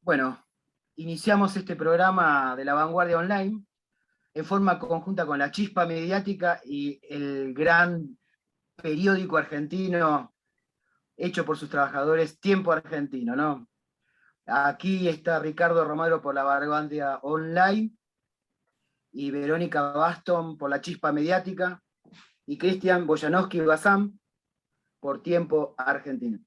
Bueno, iniciamos este programa de La Vanguardia Online en forma conjunta con La Chispa Mediática y el gran periódico argentino hecho por sus trabajadores, Tiempo Argentino, ¿no? Aquí está Ricardo Romero por La Vanguardia Online y Verónica Baston por La Chispa Mediática y Cristian Boyanowski Bazán por Tiempo Argentino.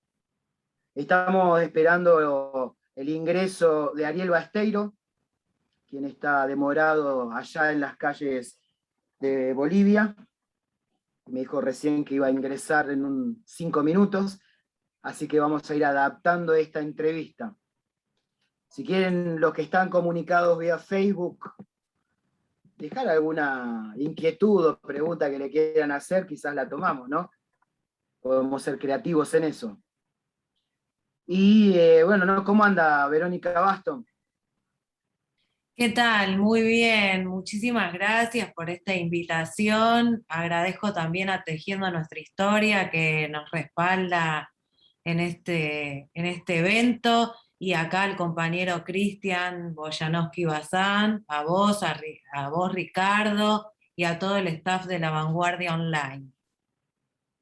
Estamos esperando el ingreso de Ariel Basteiro, quien está demorado allá en las calles de Bolivia. Me dijo recién que iba a ingresar en 5 minutos, así que vamos a ir adaptando esta entrevista. Si quieren, los que están comunicados vía Facebook, dejar alguna inquietud o pregunta que le quieran hacer, quizás la tomamos, ¿no? Podemos ser creativos en eso. Y bueno, ¿no? ¿Cómo anda Verónica Baston? ¿Qué tal? Muy bien, muchísimas gracias por esta invitación. Agradezco también a Tejiendo Nuestra Historia que nos respalda en este evento y acá al compañero Cristian Boyanowski Bazán, a vos Ricardo y a todo el staff de La Vanguardia Online.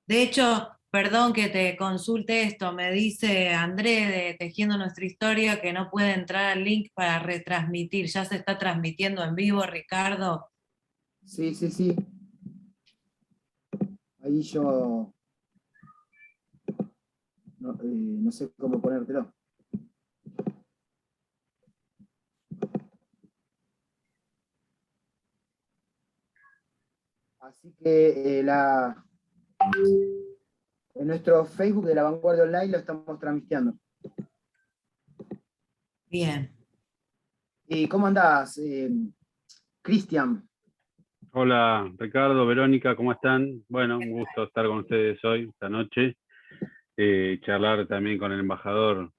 De hecho, perdón que te consulte esto, me dice André de Tejiendo Nuestra Historia que no puede entrar al link para retransmitir. Ya se está transmitiendo en vivo, Ricardo. Sí, sí, sí. Ahí yo no sé cómo ponértelo. Así que en nuestro Facebook de La Vanguardia Online lo estamos transmitiendo. Bien. ¿Y cómo andás, Cristian? Hola Ricardo, Verónica, ¿cómo están? Bueno, un gusto estar con ustedes hoy, esta noche. Charlar también con el embajador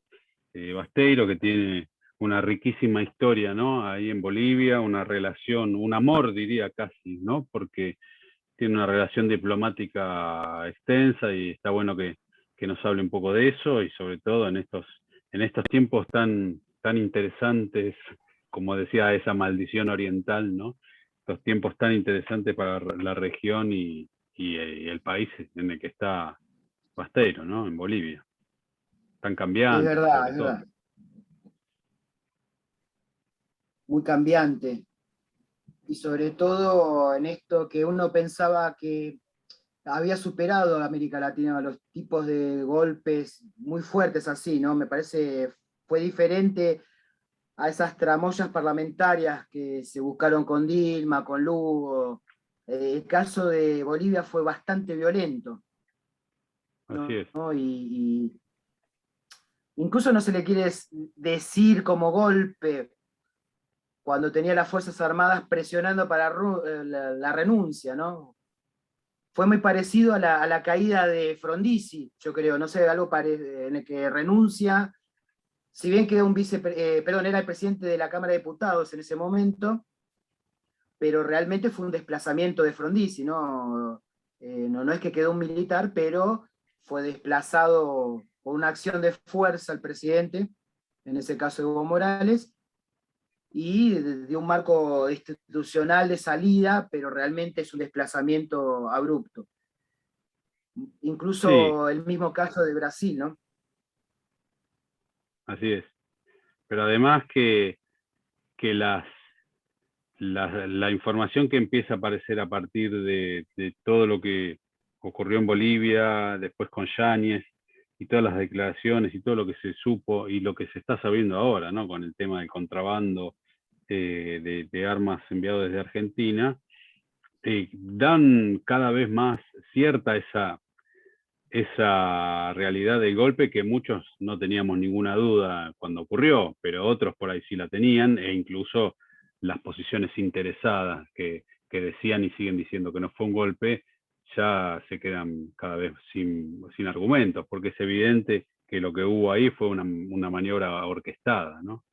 Basteiro, que tiene una riquísima historia, ¿no? Ahí en Bolivia, una relación, un amor diría casi, ¿no? Porque tiene una relación diplomática extensa y está bueno que nos hable un poco de eso y sobre todo en estos tiempos tan interesantes, como decía esa maldición oriental, ¿no? Estos tiempos tan interesantes para la región y el país en el que está Basteiro, ¿no? En Bolivia. Tan Es cambiantes, verdad, sobre es todo. verdad. Muy cambiante. Y sobre todo en esto que uno pensaba que había superado a América Latina los tipos de golpes muy fuertes así, ¿no? Me parece fue diferente a esas tramoyas parlamentarias que se buscaron con Dilma, con Lugo. El caso de Bolivia fue bastante violento, Así es. ¿no? Incluso no se le quiere decir como golpe cuando tenía las Fuerzas Armadas presionando para la renuncia, ¿no? Fue muy parecido a la caída de Frondizi, yo creo, no sé, algo en el que renuncia, si bien quedó perdón, era el presidente de la Cámara de Diputados en ese momento, pero realmente fue un desplazamiento de Frondizi, ¿no? No es que quedó un militar, pero fue desplazado por una acción de fuerza al presidente, en ese caso Evo Morales, y de un marco institucional de salida, pero realmente es un desplazamiento abrupto. Sí, Incluso el mismo caso de Brasil, ¿no? así es. Pero además que la información que empieza a aparecer a partir de todo lo que ocurrió en Bolivia, después con Yáñez, y todas las declaraciones y todo lo que se supo y lo que se está sabiendo ahora, ¿no? Con el tema del contrabando de armas enviado desde Argentina, dan cada vez más cierta esa realidad del golpe que muchos no teníamos ninguna duda cuando ocurrió, pero otros por ahí sí la tenían, e incluso las posiciones interesadas que decían y siguen diciendo que no fue un golpe, ya se quedan cada vez sin argumentos, porque es evidente que lo que hubo ahí fue una maniobra orquestada, ¿no?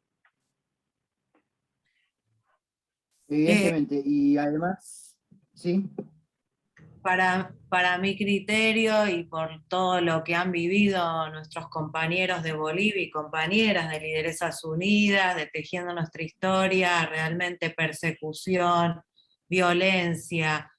Eh, Evidentemente. Y además, sí, Para mi criterio y por todo lo que han vivido nuestros compañeros de Bolivia y compañeras de Lideresas Unidas, de Tejiendo Nuestra Historia, realmente persecución, violencia,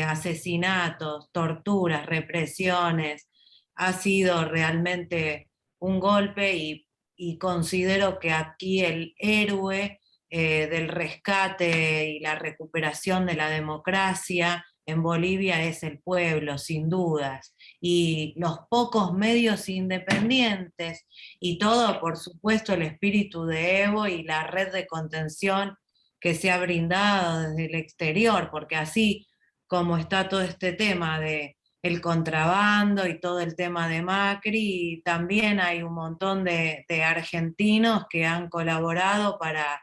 asesinatos, torturas, represiones, ha sido realmente un golpe y considero que aquí el héroe del rescate y la recuperación de la democracia en Bolivia es el pueblo, sin dudas, y los pocos medios independientes y todo, por supuesto, el espíritu de Evo y la red de contención que se ha brindado desde el exterior, porque así como está todo este tema de el contrabando y todo el tema de Macri, y también hay un montón de argentinos que han colaborado para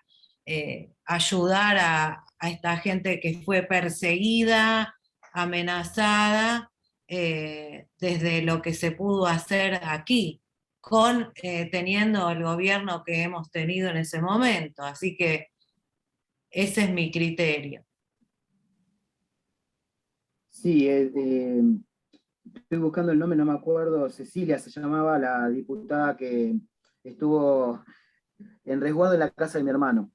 ayudar a esta gente que fue perseguida, amenazada, desde lo que se pudo hacer aquí, teniendo el gobierno que hemos tenido en ese momento. Así que ese es mi criterio. Sí, estoy buscando el nombre, no me acuerdo, Cecilia se llamaba la diputada que estuvo en resguardo en la casa de mi hermano.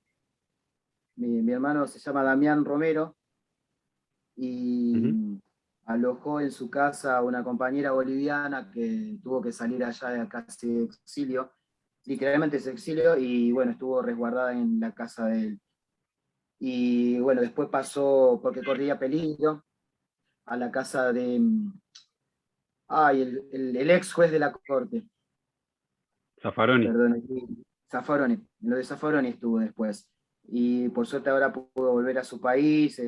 Mi hermano se llama Damián Romero y alojó en su casa a una compañera boliviana que tuvo que salir allá de casi de exilio, literalmente ese exilio, y bueno, estuvo resguardada en la casa de él. Y bueno, después pasó, porque corría peligro, a la casa de el ex juez de la corte. Zaffaroni. Perdón, Zaffaroni, en lo de Zaffaroni estuvo después. Y por suerte ahora pudo volver a su país,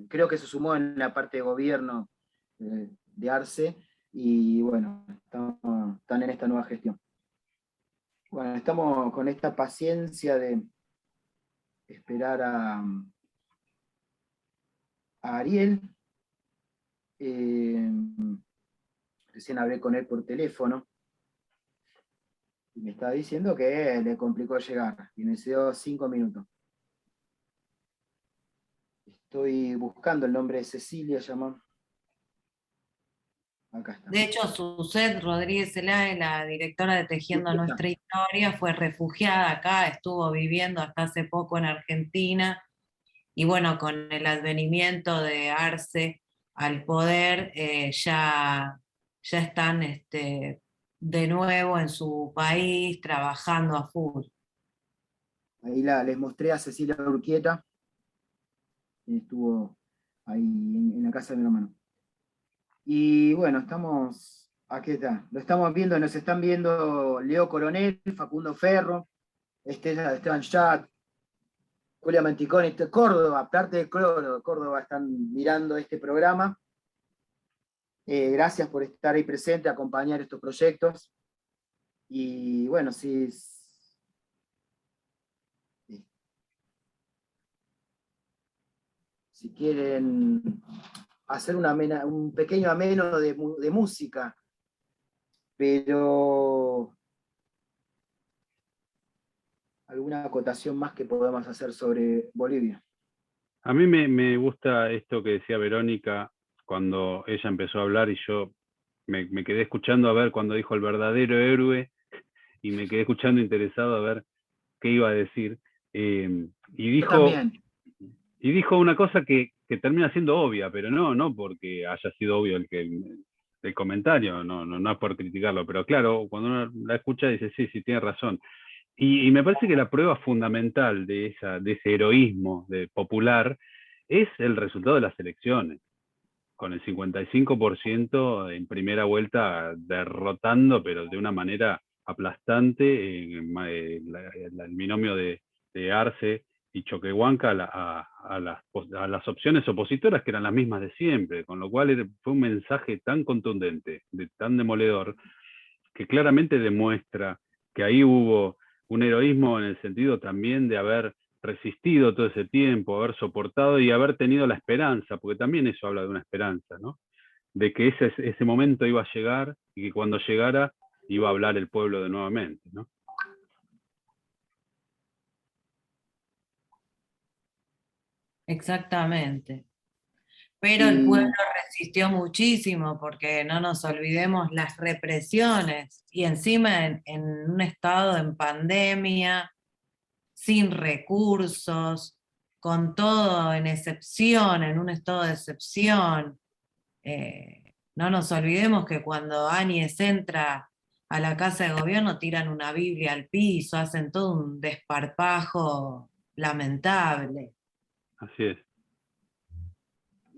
creo que se sumó en la parte de gobierno de Arce, y bueno, están en esta nueva gestión. Bueno, estamos con esta paciencia de esperar a Ariel. Recién hablé con él por teléfono y me estaba diciendo que le complicó llegar y me dio 5 minutos. Estoy buscando el nombre de Cecilia, llamó. Acá está. De hecho, Suset Rodríguez Elá, la directora de Tejiendo Nuestra Historia, fue refugiada acá, estuvo viviendo hasta hace poco en Argentina, y bueno, con el advenimiento de Arce al poder, ya están de nuevo en su país trabajando a full. Ahí les mostré a Cecilia Urquieta, que estuvo ahí en la casa de mi hermano. Y bueno, aquí está, lo estamos viendo, nos están viendo Leo Coronel, Facundo Ferro, Esteban Chat, Julia Manticoni, Córdoba, parte de Córdoba están mirando este programa. Gracias por estar ahí presente, acompañar estos proyectos. Y bueno, si quieren hacer un pequeño ameno de música, pero alguna acotación más que podamos hacer sobre Bolivia. A mí me gusta esto que decía Verónica cuando ella empezó a hablar y yo me quedé escuchando a ver cuando dijo el verdadero héroe y me quedé escuchando interesado a ver qué iba a decir. Y dijo una cosa que termina siendo obvia, pero no porque haya sido obvio el comentario, no es por criticarlo, pero claro, cuando uno la escucha dice, sí, tiene razón. Y me parece que la prueba fundamental de ese heroísmo popular es el resultado de las elecciones, con el 55% en primera vuelta derrotando, pero de una manera aplastante, el binomio de Arce y Choquehuanca a las opciones opositoras que eran las mismas de siempre, con lo cual fue un mensaje tan contundente, tan demoledor, que claramente demuestra que ahí hubo un heroísmo en el sentido también de haber resistido todo ese tiempo, haber soportado y haber tenido la esperanza, porque también eso habla de una esperanza, ¿no? De que ese momento iba a llegar y que cuando llegara iba a hablar el pueblo de nuevamente, ¿no? Exactamente. Pero el Y pueblo resistió muchísimo, porque no nos olvidemos las represiones, y encima en un estado en pandemia, sin recursos, con todo en excepción, en un estado de excepción. No nos olvidemos que cuando Áñez entra a la Casa de Gobierno tiran una Biblia al piso, hacen todo un desparpajo lamentable. Así es.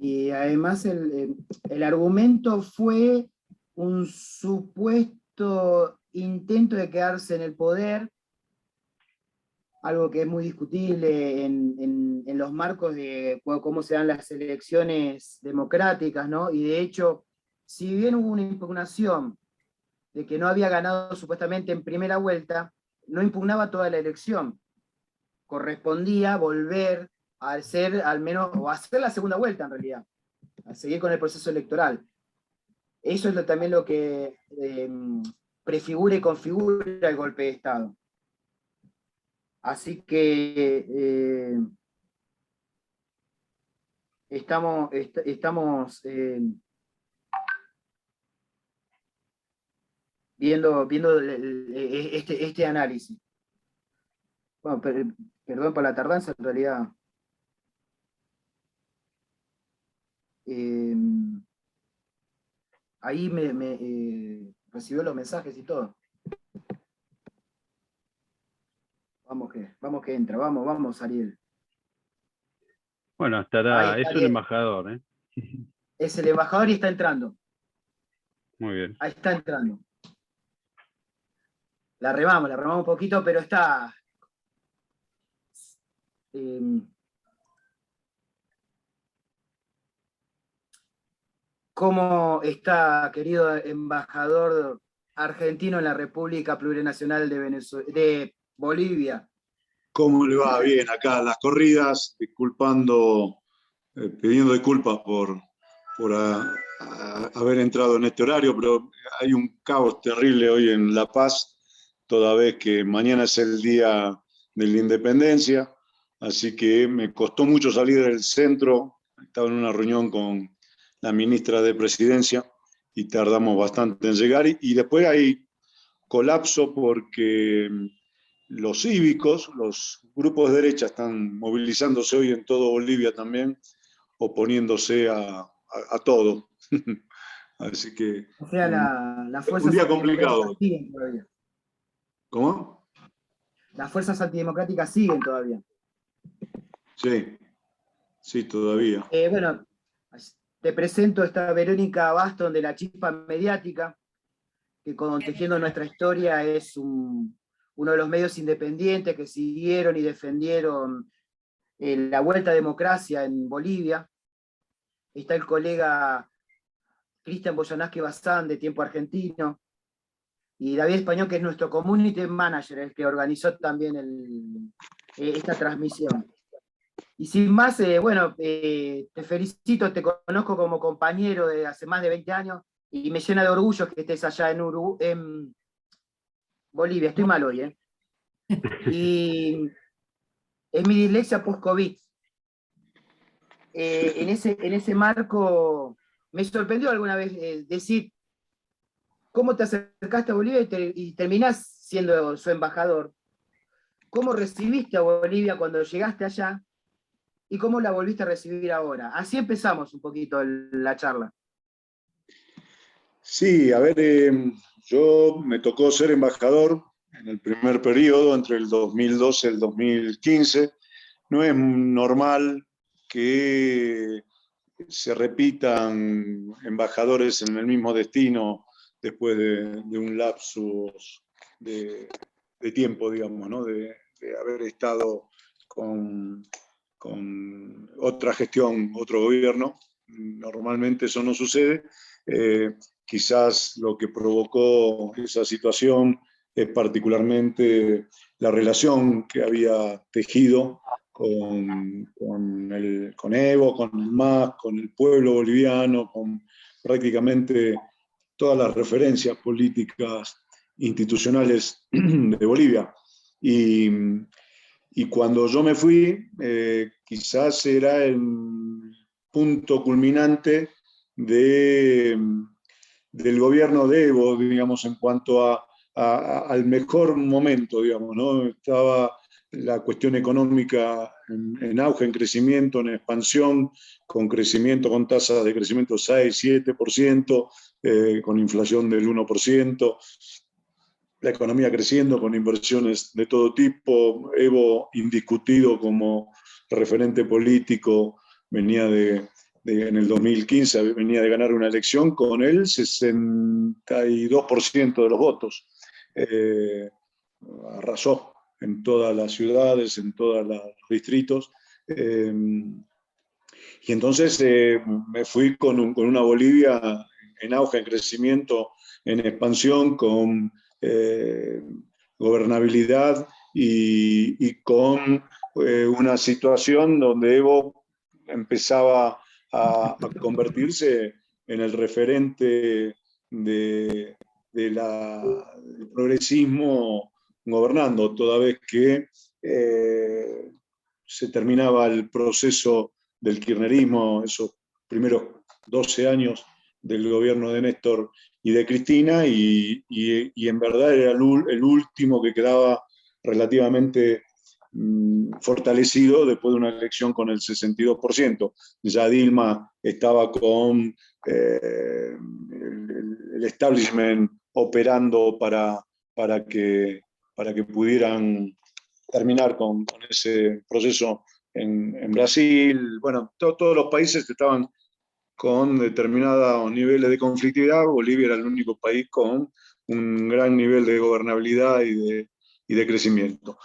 Y además el argumento fue un supuesto intento de quedarse en el poder, algo que es muy discutible en los marcos de cómo se dan las elecciones democráticas, ¿no? Y de hecho, si bien hubo una impugnación de que no había ganado supuestamente en primera vuelta, no impugnaba toda la elección. Correspondía volver a hacer al menos, o hacer la segunda vuelta en realidad, a seguir con el proceso electoral. Eso es también lo que prefigura y configura el golpe de Estado. Así que estamos viendo este análisis. Bueno, perdón por la tardanza, en realidad. Ahí recibió los mensajes y todo. Vamos que entra, vamos, Ariel. Bueno, Ahí estará, está es un Ariel. embajador, ¿eh? Es el embajador y está entrando. Muy bien. Ahí está entrando. La remamos un poquito, pero está. ¿Cómo está, querido embajador argentino en la República Plurinacional de Bolivia? ¿Cómo le va? Bien, acá las corridas, pidiendo disculpas por haber entrado en este horario, pero hay un caos terrible hoy en La Paz, toda vez que mañana es el día de la independencia, así que me costó mucho salir del centro, estaba en una reunión con la ministra de Presidencia y tardamos bastante en llegar, y después hay colapso porque los cívicos, los grupos de derecha están movilizándose hoy en todo Bolivia también, oponiéndose a todo. Así que O sea, las un fuerzas día antidemocráticas complicado. siguen todavía. ¿Cómo? Las fuerzas antidemocráticas siguen todavía. Sí, sí, todavía. Bueno, te presento esta Verónica Baston de La Chispa Mediática, que con Tejiendo Nuestra Historia es uno de los medios independientes que siguieron y defendieron la vuelta a democracia en Bolivia. Está el colega Cristian Boyanaski Bazán, de Tiempo Argentino, y David Español, que es nuestro community manager, el que organizó también esta transmisión. Y sin más, bueno, te felicito, te conozco como compañero de hace más de 20 años, y me llena de orgullo que estés allá en Bolivia. Estoy mal hoy, ¿eh? Y es mi dislexia post-COVID. En ese marco, me sorprendió alguna vez decir cómo te acercaste a Bolivia y terminás siendo su embajador. ¿Cómo recibiste a Bolivia cuando llegaste allá y cómo la volviste a recibir ahora? Así empezamos un poquito la charla. Sí, a ver, yo me tocó ser embajador en el primer periodo, entre el 2012 y el 2015. No es normal que se repitan embajadores en el mismo destino después de un lapsus de tiempo, digamos, ¿no? De haber estado con otra gestión, otro gobierno. Normalmente eso no sucede. Quizás lo que provocó esa situación es particularmente la relación que había tejido con Evo, con el MAS, con el pueblo boliviano, con prácticamente todas las referencias políticas institucionales de Bolivia. Y cuando yo me fui, quizás era punto culminante del gobierno de Evo, digamos, en cuanto al mejor momento, digamos, ¿no? Estaba la cuestión económica en auge, en crecimiento, en expansión, con crecimiento, con tasas de crecimiento 6-7%, con inflación del 1%, la economía creciendo con inversiones de todo tipo. Evo, indiscutido como referente político, venía en el 2015 venía de ganar una elección con el 62% de los votos. Arrasó en todas las ciudades, en todos los distritos. Y entonces me fui con una Bolivia en auge, en crecimiento, en expansión, con gobernabilidad y con una situación donde Evo empezaba a convertirse en el referente del progresismo gobernando, toda vez que se terminaba el proceso del kirchnerismo, esos primeros 12 años del gobierno de Néstor y de Cristina, y en verdad era el último que quedaba relativamente fortalecido después de una elección con el 62%. Ya Dilma estaba con el establishment operando para que pudieran terminar con ese proceso en Brasil. Bueno, todos los países estaban con determinados niveles de conflictividad. Bolivia era el único país con un gran nivel de gobernabilidad y de crecimiento.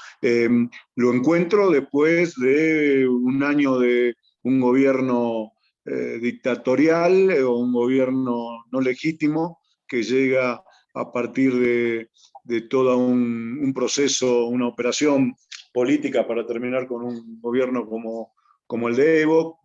Lo encuentro después de un año de un gobierno dictatorial o un gobierno no legítimo que llega a partir de todo un proceso, una operación política para terminar con un gobierno como el de Evo.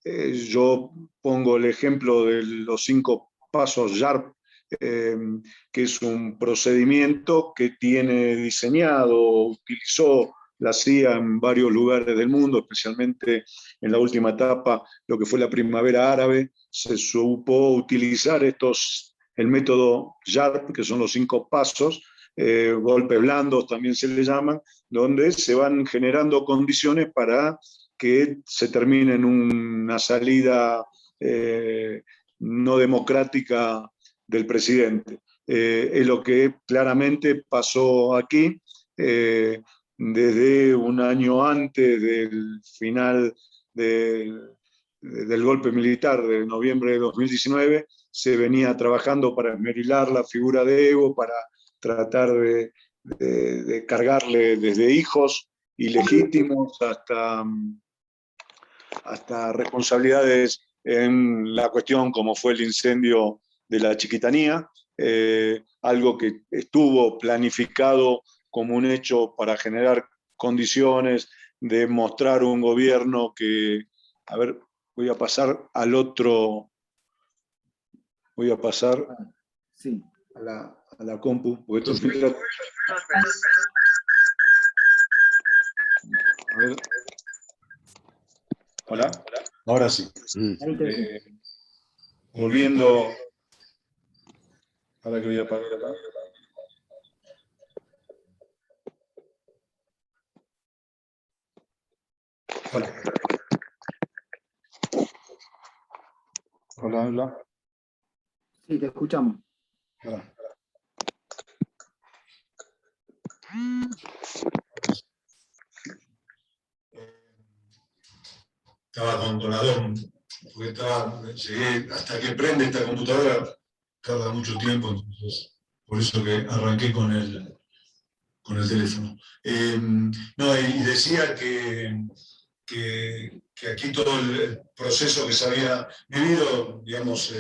Yo pongo el ejemplo de los 5 pasos YARP, que es un procedimiento que tiene diseñado, utilizó la CIA en varios lugares del mundo, especialmente en la última etapa, lo que fue la primavera árabe. Se supo utilizar el método YARP, que son los 5 pasos, golpes blandos también se le llaman, donde se van generando condiciones para que se termine en una salida no democrática del presidente. Es lo que claramente pasó aquí. Desde un año antes del final del golpe militar de noviembre de 2019, se venía trabajando para esmerilar la figura de Evo, para tratar de cargarle desde hijos ilegítimos hasta responsabilidades en la cuestión como fue el incendio de la Chiquitanía, algo que estuvo planificado como un hecho para generar condiciones de mostrar un gobierno que, a ver, voy a pasar al otro, voy a pasar sí. a la compu, porque esto a ver. Hola, ahora sí. Volviendo, ahora que voy a apagar acá. Hola. Hola, hola. Sí, te escuchamos. Hola. Estaba con la DOM, porque llegué hasta que prende esta computadora, tarda mucho tiempo, entonces por eso que arranqué con el teléfono. No, y decía que aquí todo el proceso que se había vivido, digamos,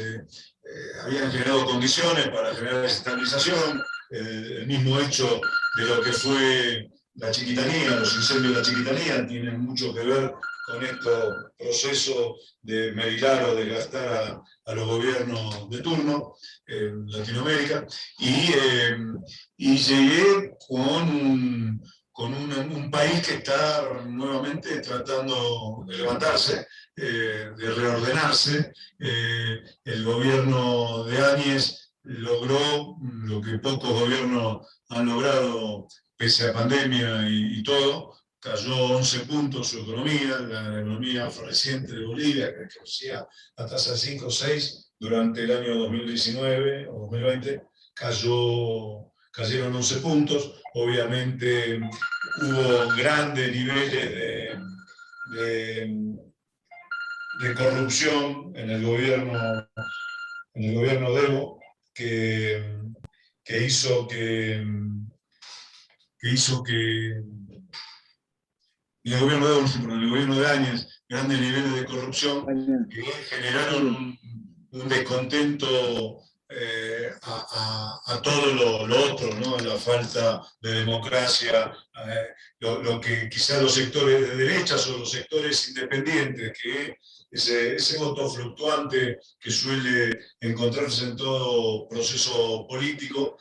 habían generado condiciones para generar desestabilización, el mismo hecho de lo que fue la Chiquitanía, los incendios de la Chiquitanía tienen mucho que ver con estos procesos de mediar o desgastar a los gobiernos de turno en Latinoamérica, y llegué con con un país que está nuevamente tratando de levantarse, de reordenarse. El gobierno de Áñez logró lo que pocos gobiernos han logrado pese a pandemia y todo. Cayó 11 puntos su economía, la economía floreciente de Bolivia, que crecía a tasa de 5 o 6 durante el año 2019 o 2020, cayeron 11 puntos. Obviamente hubo grandes niveles de corrupción en el gobierno de Evo, que hizo que en el gobierno de Evo, en el gobierno de Áñez, grandes niveles de corrupción que generaron un descontento a todo lo otro, ¿no? La falta de democracia, lo que quizás los sectores de derechas o los sectores independientes, que ese voto fluctuante que suele encontrarse en todo proceso político,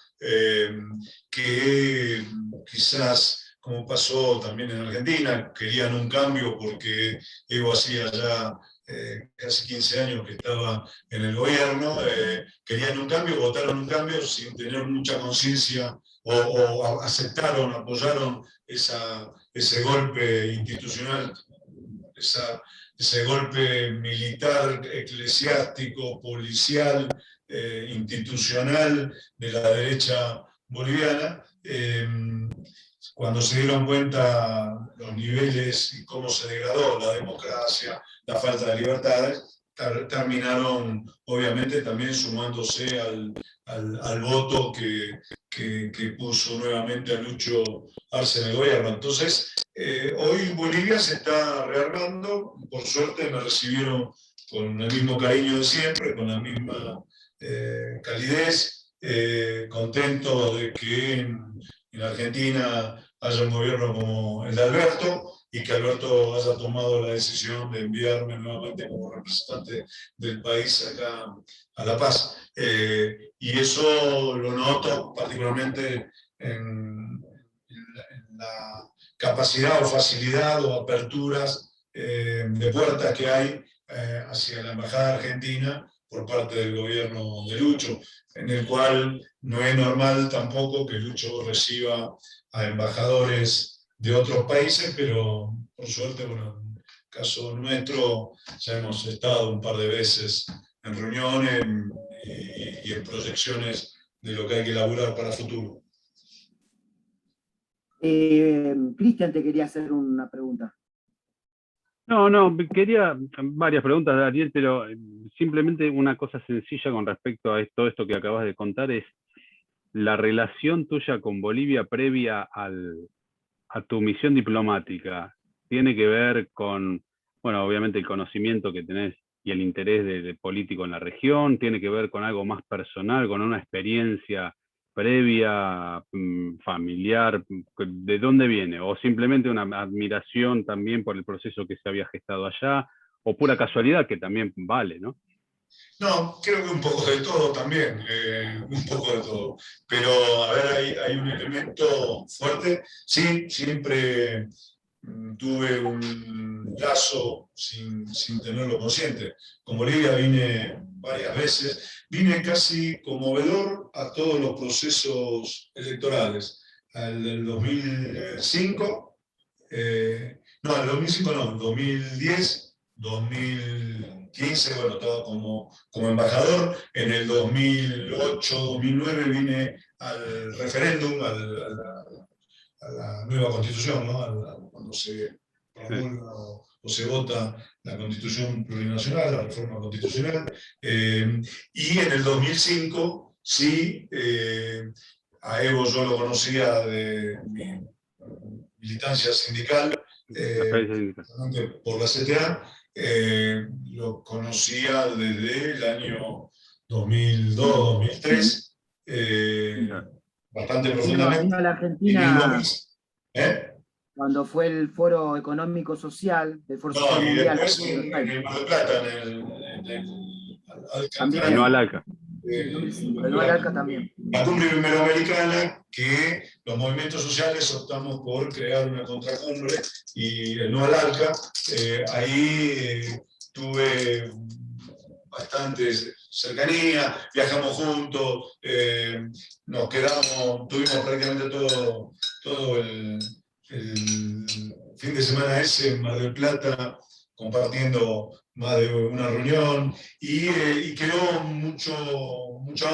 que quizás, como pasó también en Argentina, querían un cambio porque Evo hacía ya casi 15 años que estaba en el gobierno, querían un cambio, votaron un cambio sin tener mucha conciencia o aceptaron, apoyaron ese golpe institucional, ese golpe militar, eclesiástico, policial, institucional de la derecha boliviana. Cuando se dieron cuenta los niveles y cómo se degradó la democracia, la falta de libertades, terminaron obviamente también sumándose al voto que puso nuevamente a Lucho Arce en el gobierno. Entonces, hoy Bolivia se está rearmando. Por suerte me recibieron con el mismo cariño de siempre, con la misma calidez, contento de que en Argentina haya un gobierno como el de Alberto y que Alberto haya tomado la decisión de enviarme nuevamente como representante del país acá a La Paz. Y eso lo noto particularmente en la capacidad o facilidad o aperturas de puertas que hay hacia la Embajada Argentina por parte del gobierno de Lucho, en el cual no es normal tampoco que Lucho reciba a embajadores de otros países, pero por suerte, bueno, en el caso nuestro ya hemos estado un par de veces en reuniones y en proyecciones de lo que hay que elaborar para el futuro. Cristian te quería hacer una pregunta. No, quería varias preguntas de Ariel, pero simplemente una cosa sencilla con respecto a todo esto que acabas de contar es la relación tuya con Bolivia previa a tu misión diplomática. Tiene que ver con, bueno, obviamente el conocimiento que tenés y el interés de político en la región, tiene que ver con algo más personal, con una experiencia previa, familiar, ¿de dónde viene? ¿O simplemente una admiración también por el proceso que se había gestado allá? ¿O pura casualidad, que también vale, ¿no? No, creo que un poco de todo también, un poco de todo. Pero, a ver, hay un elemento fuerte. Sí, siempre tuve un lazo sin tenerlo consciente. Con Bolivia vine varias veces, vine casi conmovedor a todos los procesos electorales. Al del 2005, no, al 2005 no, 2010, 2015, bueno, estaba como embajador. En el 2008, 2009 vine al referéndum, a la nueva constitución, ¿no? Cuando se promulga o se vota la constitución plurinacional, la reforma constitucional. Y en el 2005, sí, a Evo yo lo conocía de mi militancia sindical, por la CTA, lo conocía desde el año 2002-2003, bastante profundamente. Vino a la Argentina cuando fue el Foro Económico Social del Foro Social Mundial. Después en el Mar del Plata, No al ALCA. El Alca también. La cumbre iberoamericana que los movimientos sociales optamos por crear una contracumbre y el No al ALCA. Ahí tuve bastante cercanía, viajamos juntos, nos quedamos, tuvimos prácticamente todo el fin de semana ese en Mar del Plata, compartiendo más de una reunión, y quedó mucha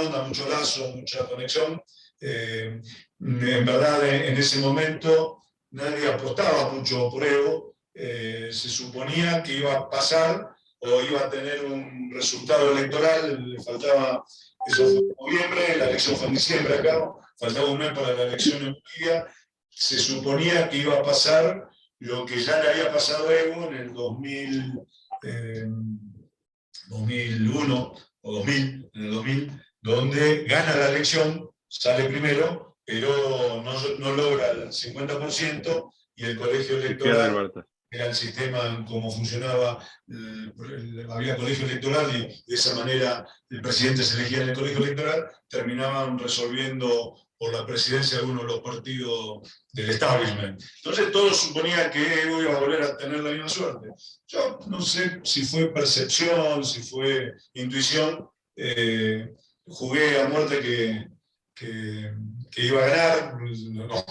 onda, mucho lazo, mucha conexión. En verdad, en ese momento nadie apostaba mucho por Evo, se suponía que iba a pasar o iba a tener un resultado electoral, le faltaba, eso fue en noviembre, la elección fue en diciembre acá, faltaba un mes para la elección en Bolivia, se suponía que iba a pasar lo que ya le había pasado a Evo en el 2001 o 2000, en el 2000, donde gana la elección, sale primero, pero no logra el 50% y el colegio electoral era el sistema en cómo funcionaba, había colegio electoral y de esa manera el presidente se elegía en el colegio electoral, terminaban resolviendo por la presidencia de uno de los partidos del establishment. Entonces todos suponían que Evo iba a volver a tener la misma suerte. Yo no sé si fue percepción, si fue intuición, jugué a muerte que iba a ganar, nos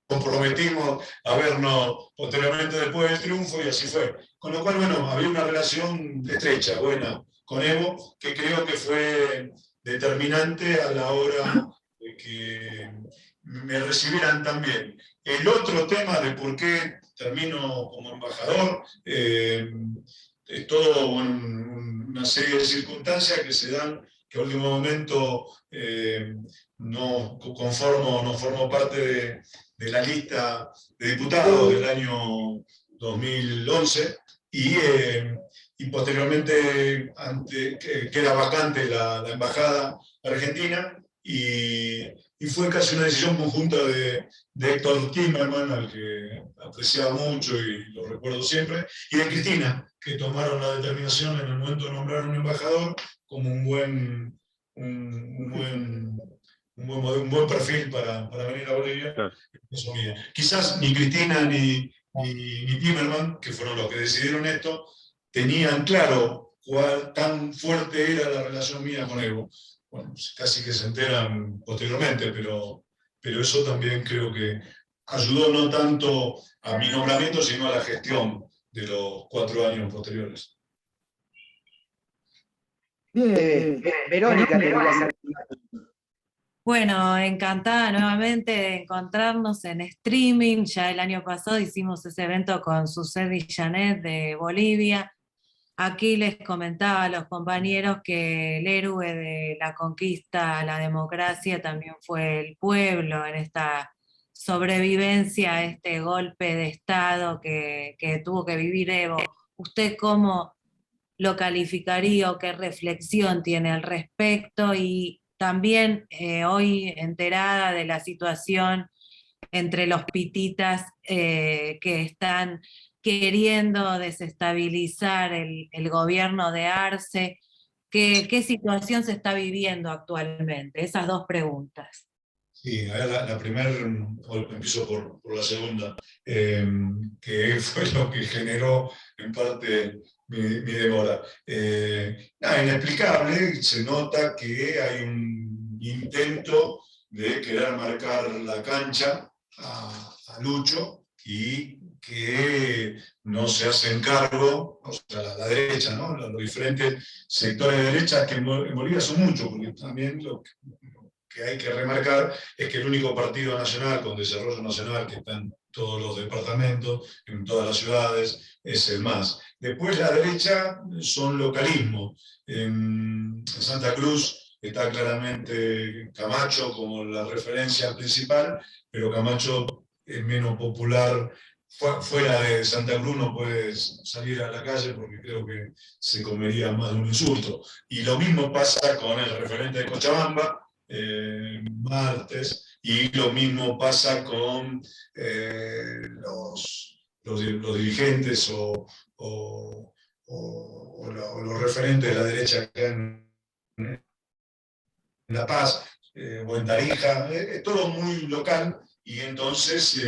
comprometimos a vernos posteriormente después del triunfo y así fue. Con lo cual, bueno, había una relación estrecha, buena, con Evo, que creo que fue determinante a la hora de que me recibieran también. El otro tema de por qué termino como embajador, es todo una serie de circunstancias que se dan, que a último momento no formo parte de la lista de diputados del año 2011 y posteriormente queda vacante la embajada argentina y fue casi una decisión conjunta de Héctor Timerman, al que apreciaba mucho y lo recuerdo siempre, y de Cristina, que tomaron la determinación en el momento de nombrar un embajador como un buen perfil para venir a Bolivia. Claro. Quizás ni Cristina ni Timerman, que fueron los que decidieron esto, tenían claro tan fuerte era la relación mía con Evo. Bueno, casi que se enteran posteriormente, pero eso también creo que ayudó no tanto a mi nombramiento, sino a la gestión de los 4 años posteriores. Bien, Verónica, quería hacer. Bueno, encantada nuevamente de encontrarnos en streaming. Ya el año pasado hicimos ese evento con Susedi Janet de Bolivia. Aquí les comentaba a los compañeros que el héroe de la conquista a la democracia también fue el pueblo en esta sobrevivencia a este golpe de Estado que tuvo que vivir Evo. ¿Usted cómo lo calificaría o qué reflexión tiene al respecto? Y también hoy enterada de la situación entre los pititas que están queriendo desestabilizar el gobierno de Arce. ¿Qué situación se está viviendo actualmente? Esas dos preguntas. Sí, la primera, empiezo por la segunda, que fue lo que generó en parte mi demora. Inexplicable, se nota que hay un intento de querer marcar la cancha a Lucho y que no se hacen cargo, o sea, la derecha, ¿no? Los diferentes sectores de derecha, que en Bolivia son muchos, porque también lo que hay que remarcar es que el único partido nacional con desarrollo nacional que está en todos los departamentos, en todas las ciudades, es el MAS. Después la derecha son localismos. En Santa Cruz está claramente Camacho como la referencia principal, pero Camacho es menos popular. Fuera de Santa Cruz no puedes salir a la calle porque creo que se comería más de un insulto. Y lo mismo pasa con el referente de Cochabamba, Martes, y lo mismo pasa con los dirigentes o los referentes de la derecha acá en La Paz o en Tarija, es todo muy local y entonces,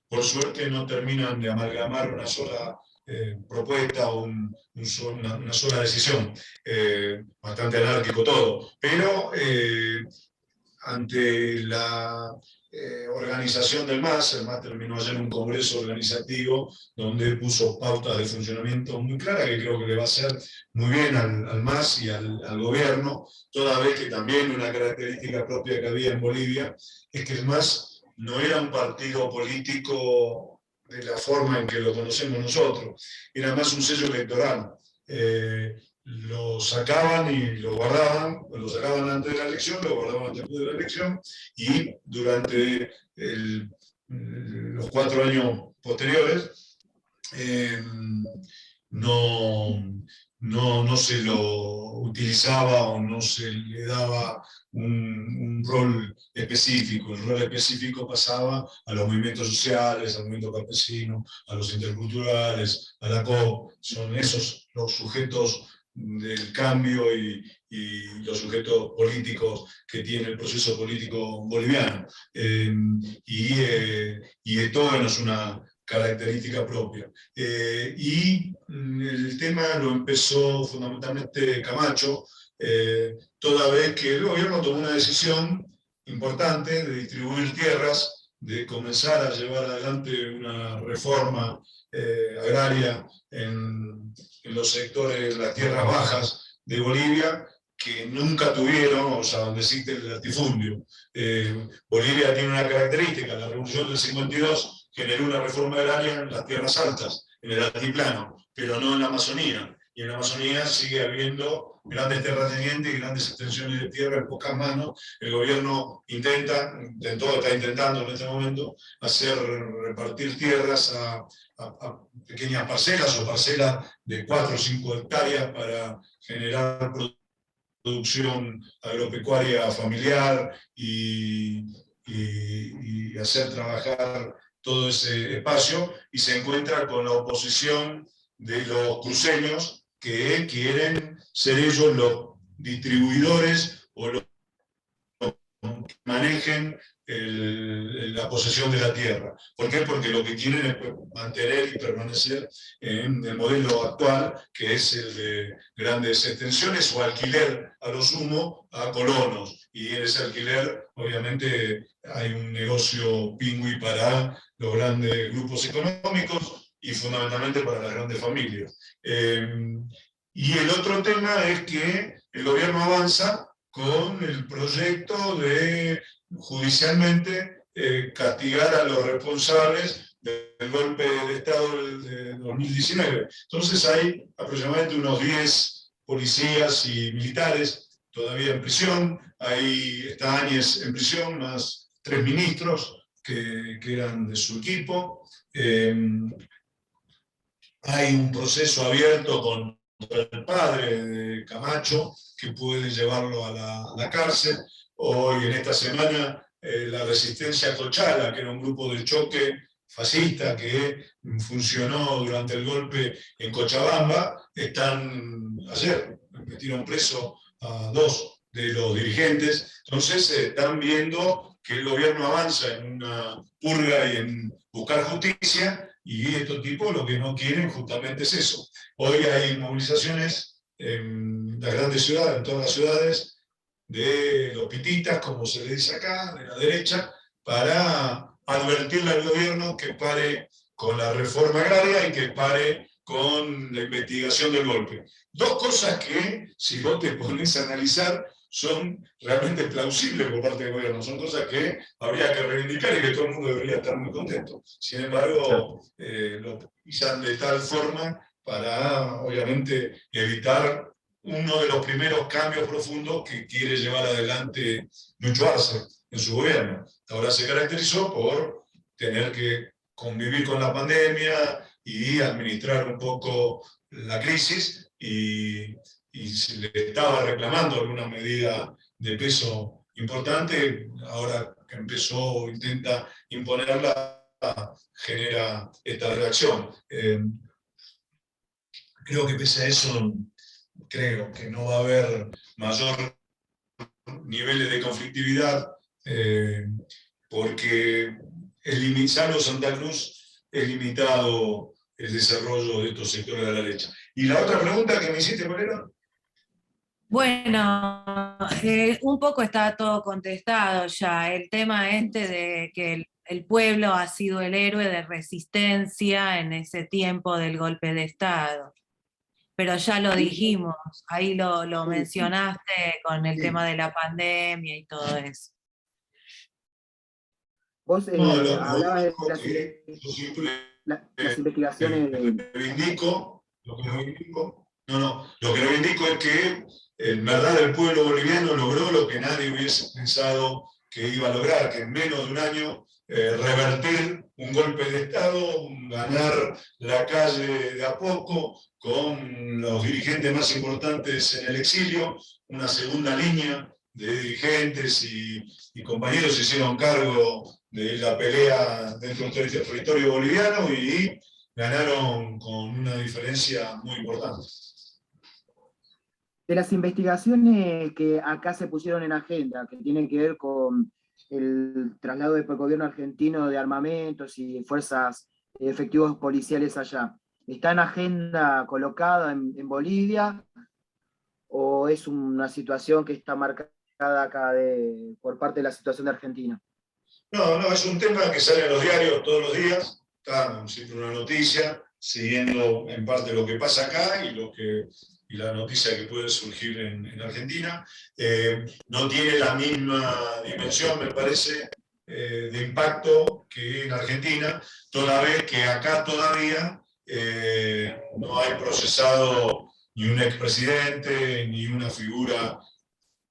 por suerte, no terminan de amalgamar una sola propuesta o una sola decisión. Bastante anárquico todo, pero ante la organización del MAS, el MAS terminó ayer en un congreso organizativo donde puso pautas de funcionamiento muy claras que creo que le va a hacer muy bien al MAS y al gobierno, toda vez que también una característica propia que había en Bolivia es que el MAS no era un partido político de la forma en que lo conocemos nosotros, era más un sello electoral. Lo sacaban y lo guardaban, lo sacaban antes de la elección, lo guardaban después de la elección, y durante los 4 años posteriores no se lo utilizaba o no se le daba un rol específico. El rol específico pasaba a los movimientos sociales, al movimiento campesino, a los interculturales, a la COP. Son esos los sujetos del cambio y los sujetos políticos que tiene el proceso político boliviano. Y esto es una característica propia. Y el tema lo empezó fundamentalmente Camacho, toda vez que el gobierno tomó una decisión importante de distribuir tierras, de comenzar a llevar adelante una reforma agraria en los sectores, las tierras bajas de Bolivia, que nunca tuvieron, o sea, donde existe el latifundio. Bolivia tiene una característica: la revolución del 52 generó una reforma agraria en las tierras altas, en el altiplano, pero no en la Amazonía. Y en la Amazonía sigue habiendo grandes terratenientes y grandes extensiones de tierra en pocas manos. El gobierno está intentando en este momento repartir tierras a pequeñas parcelas o parcelas de 4 o 5 hectáreas para generar producción agropecuaria familiar y hacer trabajar todo ese espacio, y se encuentra con la oposición de los cruceños que quieren ser ellos los distribuidores o los que manejen la posesión de la tierra. ¿Por qué? Porque lo que quieren es mantener y permanecer en el modelo actual, que es el de grandes extensiones o alquiler a lo sumo a colonos. Y en ese alquiler, obviamente, hay un negocio pingüi para los grandes grupos económicos y fundamentalmente para las grandes familias. Y el otro tema es que el gobierno avanza con el proyecto de judicialmente castigar a los responsables del golpe de Estado de 2019. Entonces hay aproximadamente unos 10 policías y militares todavía en prisión. Está Áñez en prisión, más 3 ministros que eran de su equipo. Hay un proceso abierto contra el padre de Camacho, que puede llevarlo a la cárcel. Hoy, en esta semana, la Resistencia Cochala, que era un grupo de choque fascista que funcionó durante el golpe en Cochabamba, ayer metieron preso a 2 de los dirigentes. Entonces están viendo que el gobierno avanza en una purga y en buscar justicia, y estos tipos lo que no quieren justamente es eso. Hoy hay movilizaciones en las grandes ciudades, en todas las ciudades, de los pititas, como se le dice acá, de la derecha, para advertirle al gobierno que pare con la reforma agraria y que pare con la investigación del golpe. 2 cosas que, si vos te pones a analizar, son realmente plausibles por parte del gobierno, son cosas que habría que reivindicar y que todo el mundo debería estar muy contento. Sin embargo, lo utilizan de tal forma para, obviamente, evitar uno de los primeros cambios profundos que quiere llevar adelante Lucho Arce en su gobierno. Ahora se caracterizó por tener que convivir con la pandemia y administrar un poco la crisis, y se le estaba reclamando alguna medida de peso importante. Ahora que intenta imponerla, genera esta reacción. Creo que pese a eso, creo que no va a haber mayor niveles de conflictividad, porque salvo Santa Cruz, es limitado el desarrollo de estos sectores de la derecha. ¿Y la otra pregunta que me hiciste, cuál era? Bueno, un poco está todo contestado ya. El tema de que el pueblo ha sido el héroe de resistencia en ese tiempo del golpe de Estado. Pero ya lo dijimos, ahí lo mencionaste con el tema de la pandemia y todo eso. Vos No, hablabas de lo que yo siempre las investigaciones de... reivindico, lo que reivindico es que en verdad el pueblo boliviano logró lo que nadie hubiese pensado que iba a lograr, que en menos de un año revertir un golpe de Estado, ganar la calle de a poco, con los dirigentes más importantes en el exilio, una segunda línea de dirigentes y compañeros se hicieron cargo de la pelea dentro del territorio boliviano y ganaron con una diferencia muy importante. De las investigaciones que acá se pusieron en agenda, que tienen que ver con el traslado del gobierno argentino de armamentos y fuerzas efectivos policiales allá, ¿está en agenda colocada en Bolivia o es una situación que está marcada acá por parte de la situación de Argentina? No, es un tema que sale en los diarios todos los días, está siempre una noticia, siguiendo en parte lo que pasa acá y la noticia que puede surgir en Argentina. No tiene la misma dimensión, me parece, de impacto que en Argentina, toda vez que acá todavía no hay procesado ni un expresidente, ni una figura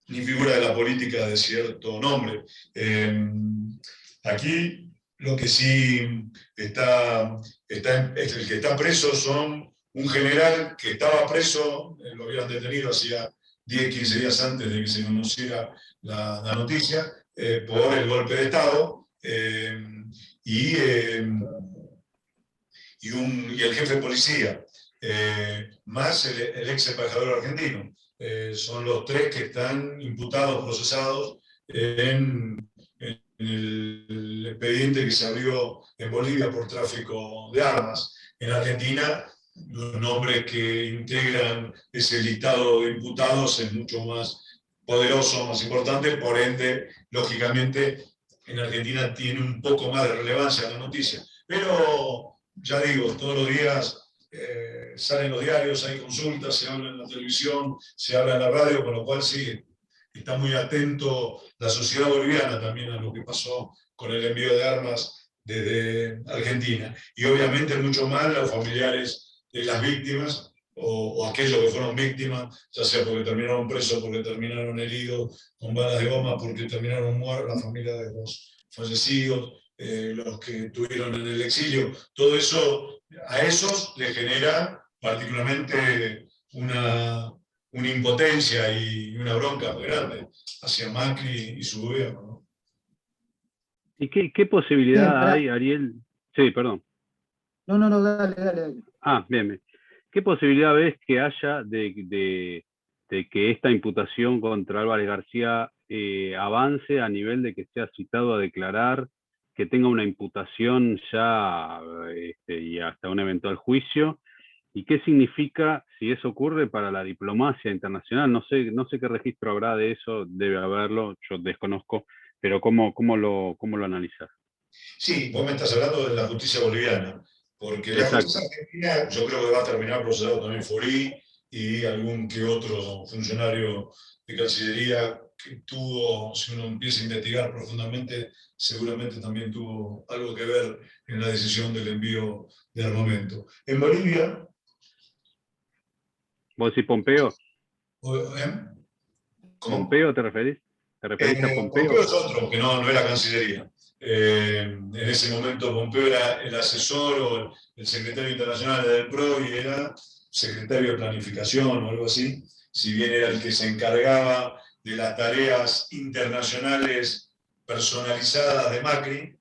de la política de cierto nombre. Aquí lo que sí el que está preso son un general que estaba preso, lo habían detenido hacía 10, 15 días antes de que se conociera la noticia, por el golpe de Estado, y el jefe de policía, más el ex embajador argentino. Son los tres que están imputados, procesados en el expediente que se abrió en Bolivia por tráfico de armas. En Argentina, los nombres que integran ese listado de imputados es mucho más poderoso, más importante, por ende, lógicamente, en Argentina tiene un poco más de relevancia la noticia. Pero, ya digo, todos los días salen los diarios, hay consultas, se habla en la televisión, se habla en la radio, con lo cual sí, está muy atento la sociedad boliviana también a lo que pasó con el envío de armas desde Argentina. Y obviamente mucho más los familiares de las víctimas o aquellos que fueron víctimas, ya sea porque terminaron presos, porque terminaron heridos con balas de goma, porque terminaron muertos, la familia de los fallecidos, los que estuvieron en el exilio. Todo eso, a esos les genera particularmente una impotencia y una bronca muy grande hacia Macri y su gobierno, ¿no? ¿Y qué posibilidad hay, Ariel? Sí, perdón. No, dale. Ah, bien. ¿Qué posibilidad ves que haya de que esta imputación contra Álvarez García avance a nivel de que sea citado a declarar, que tenga una imputación ya y hasta un eventual juicio? ¿Y qué significa, si eso ocurre, para la diplomacia internacional? No sé qué registro habrá de eso, debe haberlo, yo desconozco, pero ¿cómo lo analizas? Sí, vos me estás hablando de la justicia boliviana, porque la Exacto. justicia argentina yo creo que va a terminar procesado también Forí y algún que otro funcionario de Cancillería que tuvo, si uno empieza a investigar profundamente, seguramente también tuvo algo que ver en la decisión del envío de armamento. En Bolivia... ¿Vos decís Pompeo? ¿Cómo? ¿Pompeo te referís? ¿Te referís a Pompeo? Pompeo es otro, que no era Cancillería. En ese momento Pompeo era el asesor o el secretario internacional del PRO y era secretario de planificación o algo así, si bien era el que se encargaba de las tareas internacionales personalizadas de Macri.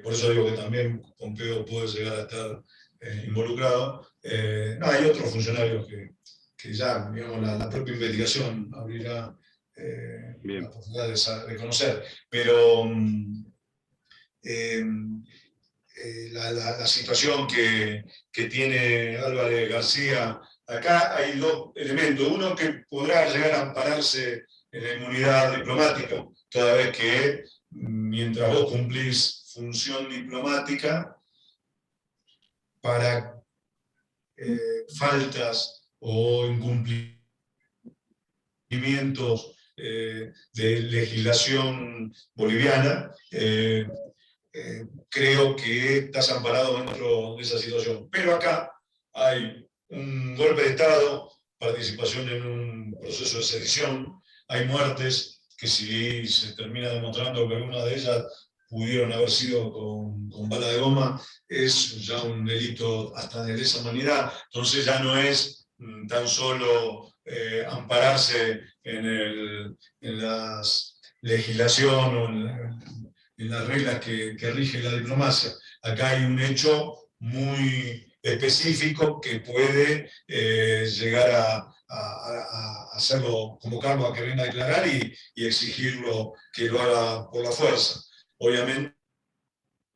Por eso digo que también Pompeo puede llegar a estar involucrado. Hay otros funcionarios que ya, digamos, la propia investigación abrirá la posibilidad de conocer. Pero la situación que tiene Álvarez García. Acá hay dos elementos. Uno, que podrá llegar a ampararse en la inmunidad diplomática, toda vez que mientras vos cumplís función diplomática, para faltas o incumplimientos de legislación boliviana, creo que estás amparado dentro de esa situación. Pero acá hay un golpe de Estado, participación en un proceso de sedición, hay muertes que, si se termina demostrando que alguna de ellas pudieron haber sido con bala de goma, es ya un delito hasta de lesa humanidad. Entonces ya no es tan solo ampararse en la legislación o en las reglas que rige la diplomacia. Acá hay un hecho muy específico que puede llegar a hacerlo, convocarlo a que venga a declarar y exigirlo que lo haga por la fuerza. Obviamente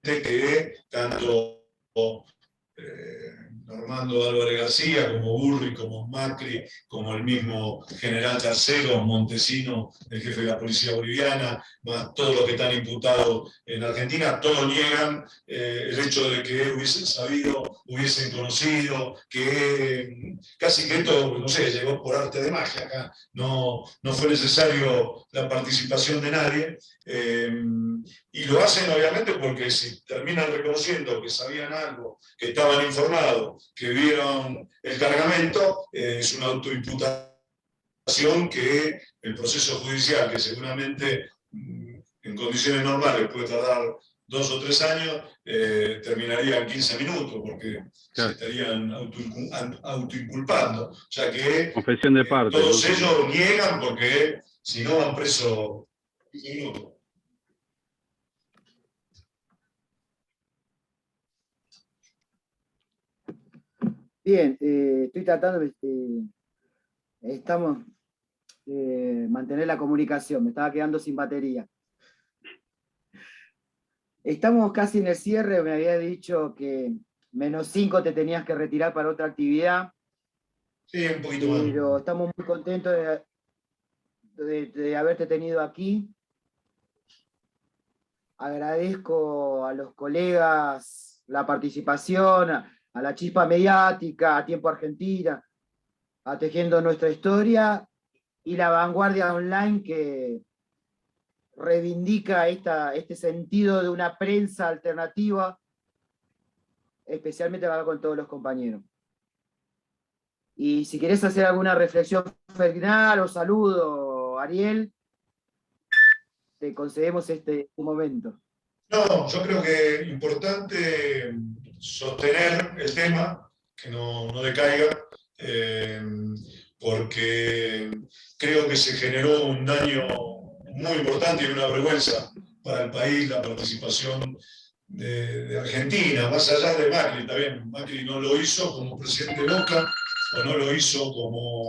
que tanto Normando Álvarez García, como Burri, como Macri, como el mismo general Tercero, Montesino, el jefe de la policía boliviana, más todos los que están imputados en Argentina, todos niegan el hecho de que hubiesen sabido, hubiesen conocido, que casi que esto, no sé, llegó por arte de magia acá, no fue necesario la participación de nadie. Y lo hacen obviamente porque si terminan reconociendo que sabían algo, que estaban informados, que vieron el cargamento, es una autoimputación que el proceso judicial, que seguramente en condiciones normales puede tardar 2 o 3 años, terminaría en 15 minutos, porque se estarían autoinculpando. O sea que confesión de parte, todos ellos niegan, porque si no van presos 15 minutos. Bien, estoy tratando de mantener la comunicación, me estaba quedando sin batería. Estamos casi en el cierre, me había dicho que -5 te tenías que retirar para otra actividad. Sí, un poquito más. Pero estamos muy contentos de haberte tenido aquí. Agradezco a los colegas la participación, a la Chispa Mediática, a Tiempo Argentina, a Tejiendo Nuestra Historia, y La Vanguardia Online, que reivindica este sentido de una prensa alternativa, especialmente acá con todos los compañeros. Y si querés hacer alguna reflexión final o saludo, Ariel, te concedemos este momento. No, yo creo que es importante sostener el tema, que no decaiga, porque creo que se generó un daño muy importante y una vergüenza para el país la participación de Argentina, más allá de Macri. Está bien, Macri no lo hizo como presidente de Boca, o no lo hizo como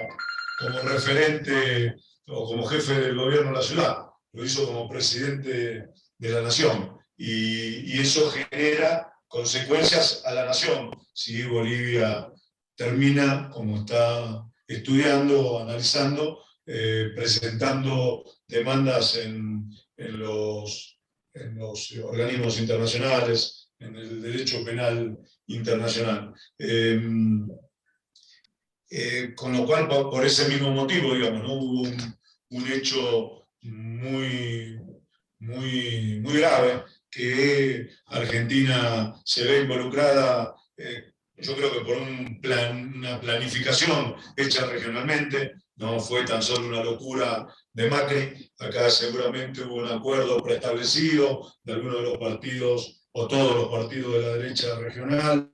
referente o como jefe del gobierno de la ciudad, lo hizo como presidente de la nación. Y eso genera consecuencias a la nación. Si Bolivia termina, como está estudiando, analizando, presentando demandas en los organismos internacionales, en el derecho penal internacional. Con lo cual, por ese mismo motivo, digamos, ¿no? Hubo un hecho muy grave, que Argentina se ve involucrada, yo creo que por una planificación hecha regionalmente. No fue tan solo una locura de Macri. Acá seguramente hubo un acuerdo preestablecido de algunos de los partidos, o todos los partidos de la derecha regional,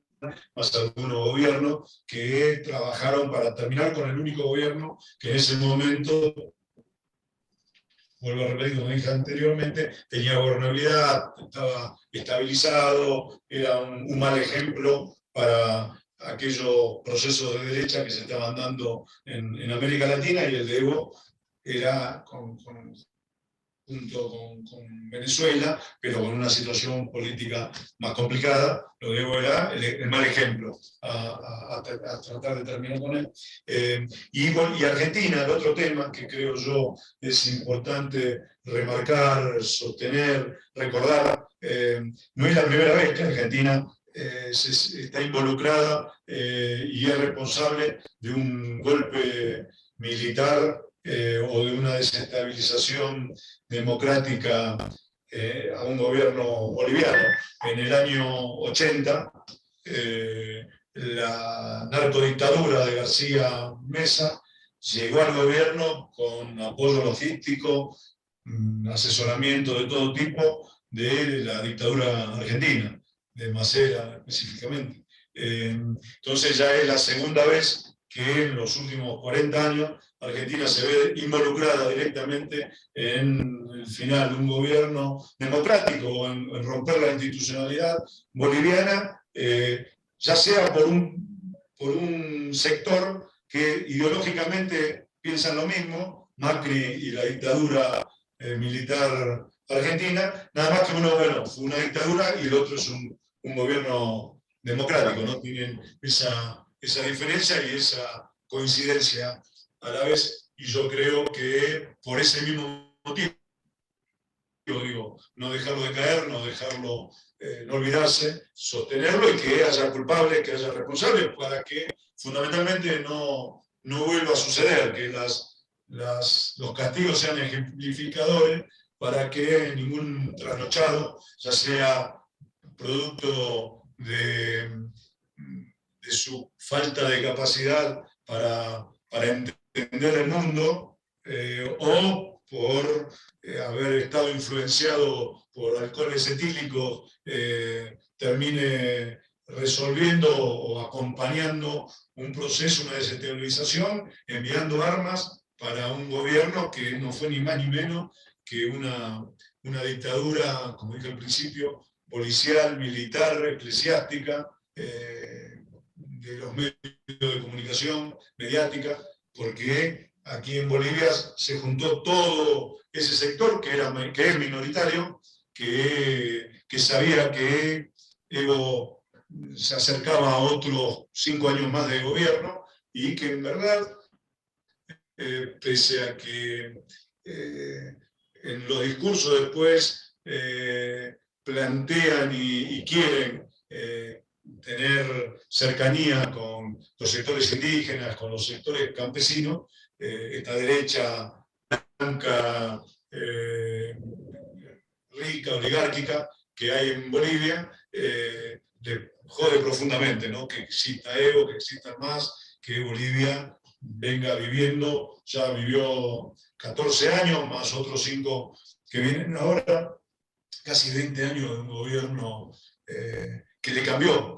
más algunos gobiernos, que trabajaron para terminar con el único gobierno que en ese momento, vuelvo a repetir, como dije anteriormente, tenía gobernabilidad, estaba estabilizado, era un mal ejemplo para aquellos procesos de derecha que se estaban dando en América Latina, y el de Evo era, con junto con Venezuela, pero con una situación política más complicada. Lo de Evo era el mal ejemplo a tratar de terminar con él. Y Argentina, el otro tema que creo yo es importante remarcar, sostener, recordar, no es la primera vez que Argentina está involucrada y es responsable de un golpe militar o de una desestabilización democrática a un gobierno boliviano. En el año 80, la narcodictadura de García Mesa llegó al gobierno con apoyo logístico, asesoramiento de todo tipo de la dictadura argentina, de Macera específicamente. Entonces ya es la segunda vez que en los últimos 40 años Argentina se ve involucrada directamente en el final de un gobierno democrático, en romper la institucionalidad boliviana, ya sea por un sector que ideológicamente piensan lo mismo, Macri y la dictadura militar argentina, nada más que uno, bueno, fue una dictadura y el otro es un gobierno democrático, ¿no? Tienen esa diferencia y esa coincidencia a la vez, y yo creo que por ese mismo motivo, digo, no dejarlo de caer, no dejarlo, no olvidarse, sostenerlo y que haya culpables, que haya responsables, para que fundamentalmente no vuelva a suceder, que los castigos sean ejemplificadores para que ningún trasnochado, ya sea producto de su falta de capacidad para entender el mundo o por haber estado influenciado por alcoholes etílicos, termine resolviendo o acompañando un proceso, una desestabilización, enviando armas para un gobierno que no fue ni más ni menos que una dictadura, como dije al principio, policial, militar, eclesiástica, de los medios de comunicación, mediática, porque aquí en Bolivia se juntó todo ese sector que es minoritario, que sabía que Evo se acercaba a otros 5 años más de gobierno y que en verdad, pese a que en los discursos después plantean y quieren tener cercanía con los sectores indígenas, con los sectores campesinos, esta derecha blanca, rica, oligárquica que hay en Bolivia, le jode profundamente, ¿no? Que exista Evo, que exista más, que Bolivia venga viviendo, ya vivió 14 años, más otros 5 que vienen ahora, casi 20 años de un gobierno que le cambió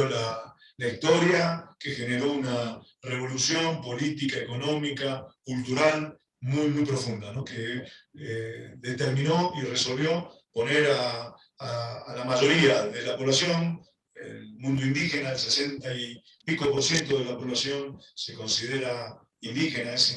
la historia, que generó una revolución política, económica, cultural muy, muy profunda, ¿no? Que determinó y resolvió poner a la mayoría de la población, el mundo indígena, el 60 y pico % de la población se considera indígena, es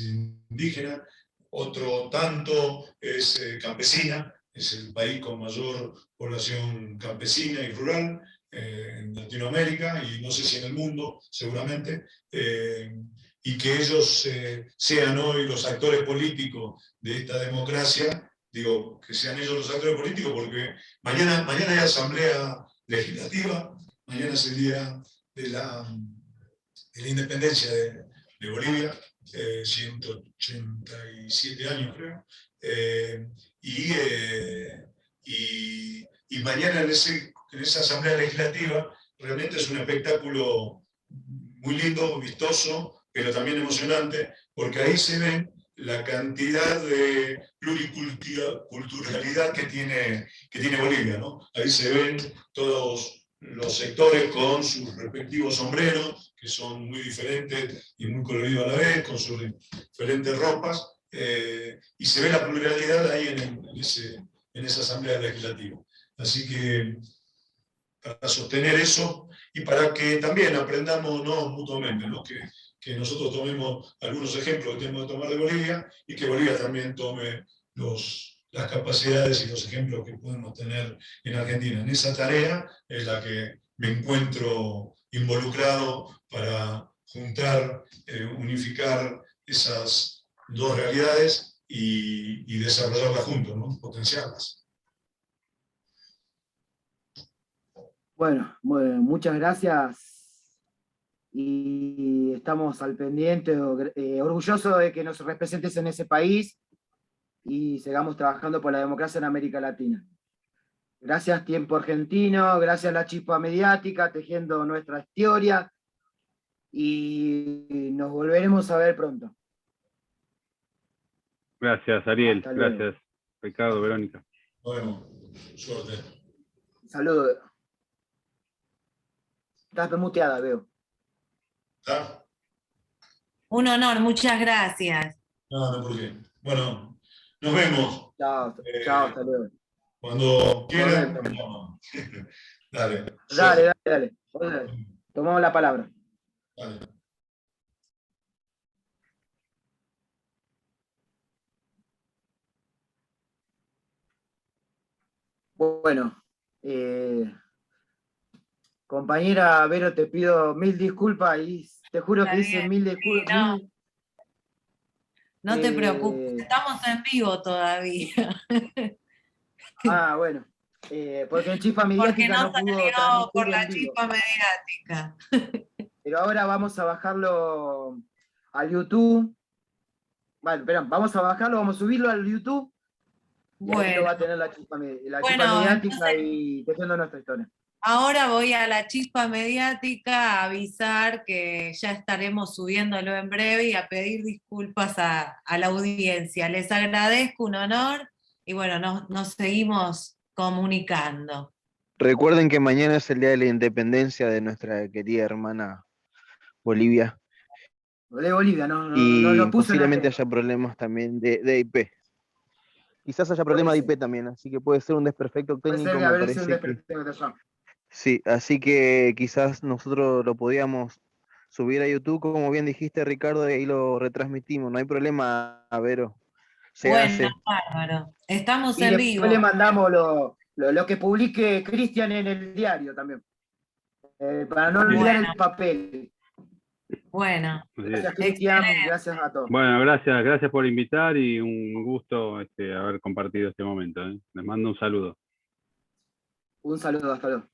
indígena, otro tanto es campesina. Es el país con mayor población campesina y rural en Latinoamérica y no sé si en el mundo, seguramente, y que ellos sean hoy los actores políticos de esta democracia. Digo, que sean ellos los actores políticos porque mañana hay asamblea legislativa, mañana es el día de la independencia de Bolivia, 187 años creo. Y mañana en esa asamblea legislativa realmente es un espectáculo muy lindo, vistoso, pero también emocionante, porque ahí se ve la cantidad de pluriculturalidad que tiene Bolivia, ¿no? Ahí se ven todos los sectores con sus respectivos sombreros, que son muy diferentes y muy coloridos a la vez, con sus diferentes ropas, y se ve la pluralidad ahí en esa asamblea legislativa. Así que para sostener eso y para que también aprendamos mutuamente, ¿no? Que nosotros tomemos algunos ejemplos que tenemos que tomar de Bolivia y que Bolivia también tome las capacidades y los ejemplos que podemos tener en Argentina. En esa tarea es la que me encuentro involucrado para juntar, unificar esas dos realidades y desarrollarlas juntos, ¿no? Potenciarlas. Bueno, muchas gracias y estamos al pendiente, orgullosos de que nos representes en ese país y sigamos trabajando por la democracia en América Latina. Gracias Tiempo Argentino, gracias La Chispa Mediática, tejiendo nuestra historia, y nos volveremos a ver pronto. Gracias, Ariel. Hasta luego. Gracias, Ricardo, Verónica. Bueno, suerte. Saludos. Estás muteada, veo. ¿Está? Un honor, muchas gracias. No, ¿por qué? Bueno, nos vemos. Chao, chao, hasta luego. Cuando quieran, Correcto. me llaman. Dale. Dale. Tomamos la palabra. Dale. Bueno, compañera Vero, te pido mil disculpas y te juro Está que hice bien, mil disculpas. sí, no te preocupes, estamos en vivo todavía. Bueno, porque en Chispa Porque Mediática no no pudo salió por transmitir la en vivo. Chispa Mediática. Pero ahora vamos a bajarlo a YouTube. Vale, pero vamos a bajarlo, vamos a subirlo al YouTube. Y ahí lo va Bueno, a tener la Chispa Bueno, Mediática entonces- y tejiendo nuestra historia. ahora voy a la Chispa Mediática a avisar que ya estaremos subiéndolo en breve y a pedir disculpas a la audiencia. Les agradezco, un honor, y bueno, nos seguimos comunicando. Recuerden que mañana es el día de la independencia de nuestra querida hermana Bolivia. De Bolivia, no Y lo puso en posiblemente la haya problemas también de IP. Quizás haya problemas de ser. IP también, así que puede ser un desperfecto Puede técnico, ser que me haber sido un parece que... desperfecto de allá. Sí, así que quizás nosotros lo podíamos subir a YouTube, como bien dijiste, Ricardo, y ahí lo retransmitimos. No hay problema, Vero. Se Bueno, hace. bárbaro. Estamos Y en después vivo. le mandamos lo que publique Cristian en el diario también. Para no olvidar Bueno. el papel. Bueno, Gracias, Cristian. Gracias a todos. Bueno, gracias por invitar y un gusto haber compartido este momento. Les mando un saludo. Un saludo, hasta luego.